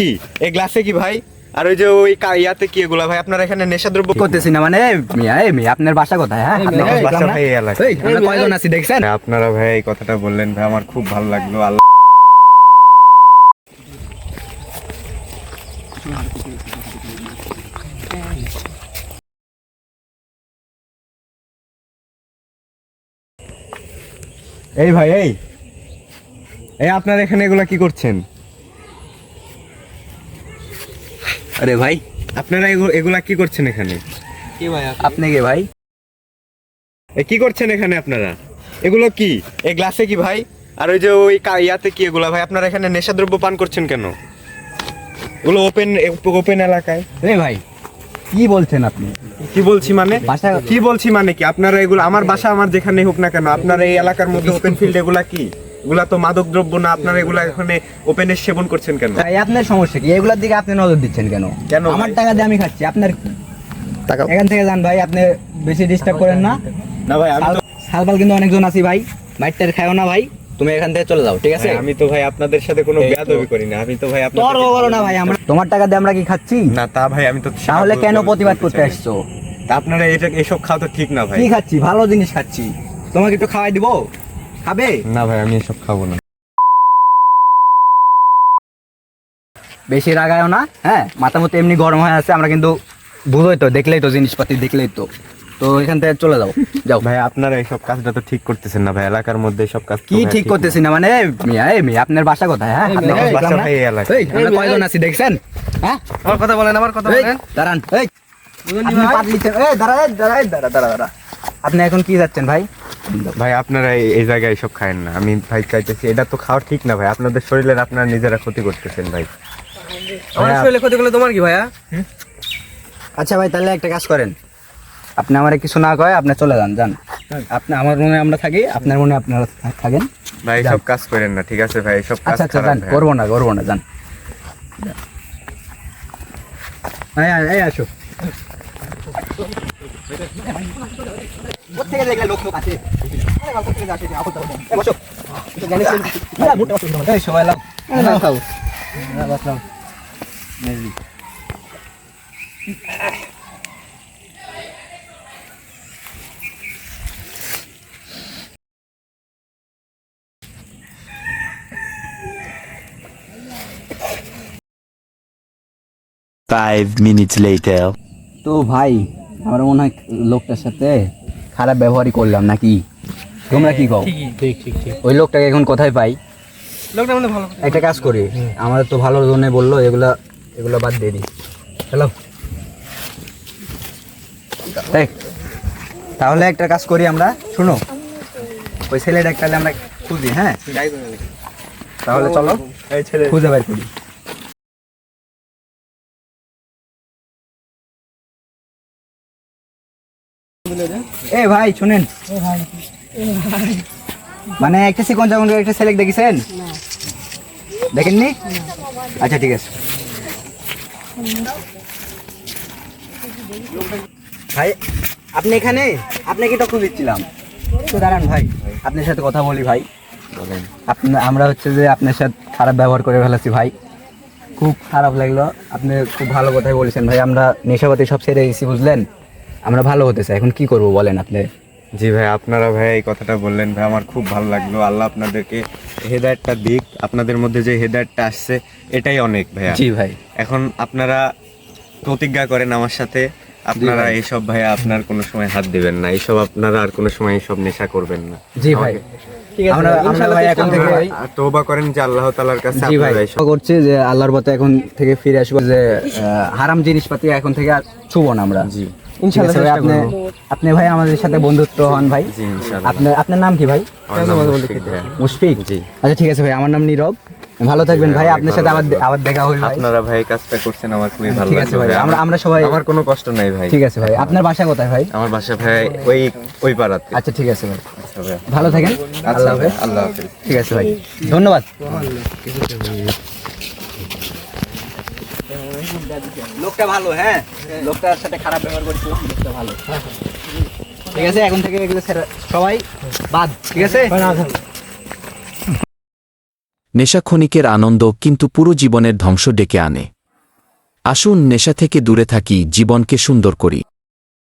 কি এই গ্লাসে কি ভাই? আর ওই যে ওই ইয়াতে কি এগুলা ভাই? আপনারা এখানে নেশাদ্রব্য করতেছি না মানে মিয়া আপনার বাসা কোথায়? হ্যাঁ বাসা ভাই এই এলাকায়। আমরা কয়জন আছি দেখছেন? আপনারা ভাই এই কথাটা বললেন ভাই, আমার খুব ভালো লাগলো। আল্লাহ এই ভাই এই এই আপনারা এখানে এগুলা কি করছেন? আরে ভাই আপনারা এগুলা কি করছেন এখানে? কি ভাই আপনি কে ভাই? কি করছেন এখানে আপনারা? এগুলো কি এই গ্লাসে কি ভাই? আর ওই যে ওই ইয়াতে কি এগুলা ভাই? আপনারা এখানে নেশাদ্রব্য পান করছেন কেন? এগুলো ওপেন এলাকায়। রে ভাই কি বলছেন আপনি? কি বলছি মানে? বাসা কি বলছি মানে কি? আপনারা এগুলো আমার বাসা আমার যেখানে হোক না কেন, আপনারা এই এলাকার মধ্যে ওপেন ফিল্ড এগুলা কি? এগুলা তো মাদক দ্রব্য না, আপনারা এগুলা এখানে ওপেনে সেবন করছেন কেন? ভাই আপনার সমস্যা কি? এগুলোর দিকে আপনি নজর দিচ্ছেন কেন? কেন ভাই? আমার টাকা দিয়ে আমি খাচ্ছি, আপনার কি? এখান থেকে যান ভাই, আপনি বেশি ডিস্টার্ব করেন না। না ভাই আমি তো সালপাল কিন্তু অনেকজন আছি ভাই, বাইকটার খায়ও না ভাই, তুমি এখান থেকে চলে যাও, ঠিক আছে? ভাই, আমি তো ভাই আপনাদের সাথে কোনো বেয়াদবি করি না। আমি তো ভাই তোর বলো না ভাই, আমরা তোমার টাকা দিয়ে আমরা কি খাচ্ছি? না তা ভাই আমি তো তাহলে কেন প্রতিবাদ করতে আসছো? তা আপনারা এটা এসব খাওয়া তো ঠিক না ভাই। কি খাচ্ছি? ভালো জিনিস খাচ্ছি, তোমাকে একটু খাওয়াই দিব, খাবে? না ভাই আমি এসব খাবো না। বেশি রাগায়ও না, হ্যাঁ? মাথা মতো এমনি গরম হয়ে আছে, আমরা কিন্তু বুঝোই তো, দেখলেই তো জিনিসপাতি দেখলেই তো। তো এখান থেকে চলে যাও, যাও। ভাই আপনারা এইসব কাজটা তো ঠিক করতেছেন না ভাই, এলাকার মধ্যে সব কাজ কি ঠিক করতেছি না মানে? মিয়া আপনার বাসা কোথায়? হ্যাঁ বাসা ভাই এই এলাকায়। আমরা কয়জন আছি দেখছেন? হ্যাঁ আমার কথা বলেন, আমার কথা বলেন। দাঁড়ান, আপনি পাতলিছেন, দাঁড়া। আপনি এখন কি যাচ্ছেন ভাই? ভাই আপনারা এই জায়গায় এসব খায়েন না। আমি ভাই চাইতেছি, এটা তো খাওয়া ঠিক না ভাই। আপনাদের শরীরের আপনারা নিজেরা ক্ষতি করতেছেন ভাই। আমার শরীরে ক্ষতি করলে তোমার কি ভাইয়া? আচ্ছা ভাই, তাহলে একটা কাজ করেন, আপনি আমার কিছু না কয় আপনি চলে যান। আপনি আমার মনে আমরা থাকি, আপনার মনে আপনারা থাকেন। ভাই সব কাজ করেন না, ঠিক আছে ভাই? সব কাজ আচ্ছা খারাপ যান, ভাই। করবো না যান। এই আসো। কোথেকে দেখলে লোক আছে? বসো। এই সবাই লাও। খাও। বসলাম। 5 minutes later. তো ভাই আমার মনে হয় লোকটার সাথে খারাপ ব্যবহারই করলাম নাকি? তোমরা কি কও? ঠিক। ওই লোকটাকে এখন কোথায় পাই? লোকটা আমাদের ভালো। একটা কাজ করি, আমাদের তো ভালো জন্য বললো, এগুলো বাদ দিয়ে দিই। হ্যালো, তাহলে একটা কাজ করি আমরা, শুনো, ওই ছেলেটা তাহলে আমরা খুঁজি, হ্যাঁ? তাহলে চলো এই ছেলে খুঁজে বের করি। এ ভাই শুনেন, মানে একটা সিকন যখন একটা ছেলে দেখেছেন? দেখেননি? আচ্ছা ঠিক আছে ভাই, আপনি এখানে? আপনাকে তো খুঁজছিলাম। তো দাঁড়ান ভাই, আপনার সাথে কথা বলি ভাই। আমরা হচ্ছে যে আপনার সাথে খারাপ ব্যবহার করে ফেলেছি ভাই, খুব খারাপ লাগলো। আপনি খুব ভালো কথাই বলেছেন ভাই, আমরা নেশাপাতি সব ছেড়ে গেছি, বুঝলেন? আমরা ভালো হতে চাই, এখন কি করব বলেন আপনি? জি ভাই, আপনারা ভাই এই কথাটা বললেন ভাই, আমার খুব ভালো লাগলো। আল্লাহ আপনাদেরকে হেদায়েতটা দিক। আপনাদের মধ্যে যে হেদায়েতটা আসছে এটাই অনেক ভাইয়া। জি ভাই, এখন আপনারা প্রতিজ্ঞা করেন আমার সাথে, আপনারা এইসব ভাইয়া আপনার কোনো সময় হাত দিবেন না, এইসব আপনারা আর কোনো সময় এইসব নেশা করবেন না। জি ভাই, ঠিক আছে, আমরা ভাই এখন থেকে আর তওবা করেন যে আল্লাহ তাআলার কাছে জি ভাই আপনারা এইসব করছি যে আল্লাহর পথে এখন থেকে ফিরে আসবো, যে হারাম জিনিসপাতি এখন থেকে আর ছুবো না আমরা। জি ইনশাআল্লাহ ভাই, আপনি ভাই আমাদের সাথে বন্ধুত্ব হন ভাই। জি ইনশাআল্লাহ। আপনার নাম কি ভাই? আমার নাম মুশফিক ভাইয়া। মুশফিক? জি। আচ্ছা ঠিক আছে ভাই, আমার নাম নীরব। ভালো থাকবেন ভাই, আপনার সাথে আবার দেখা হইল ভাই। আপনারা ভাই কাজটা করছেন আমার খুবই ভালো ঠিক আছে লাগলো ভাই, ভাই। আমরা সবাই, আমার কোনো কষ্ট নাই ভাই। ঠিক আছে ভাই। আপনার বাসা কোথায় ভাই? আমার বাসা ভাই ওই পাড়াতে। আচ্ছা ঠিক আছে ভাই, আচ্ছা ভাই, ভালো থাকেন। আচ্ছা আল্লাহ ভাই, হাফেজ। আল্লাহ হাফেজ। ঠিক আছে ভাই, ধন্যবাদ। লোকটা ভালো, হ্যাঁ, লোকটার সাথে খারাপ ব্যবহার করছিলাম, লোকটা ভালো। ঠিক আছে, এখন থেকে এগুলো সবাই বাদ, ঠিক আছে? নেশা ক্ষণিকের আনন্দ কিন্তু পুরো জীবনের ধ্বংস ডেকে আনে। আসুন নেশা থেকে দূরে থাকি, জীবনকে সুন্দর করি।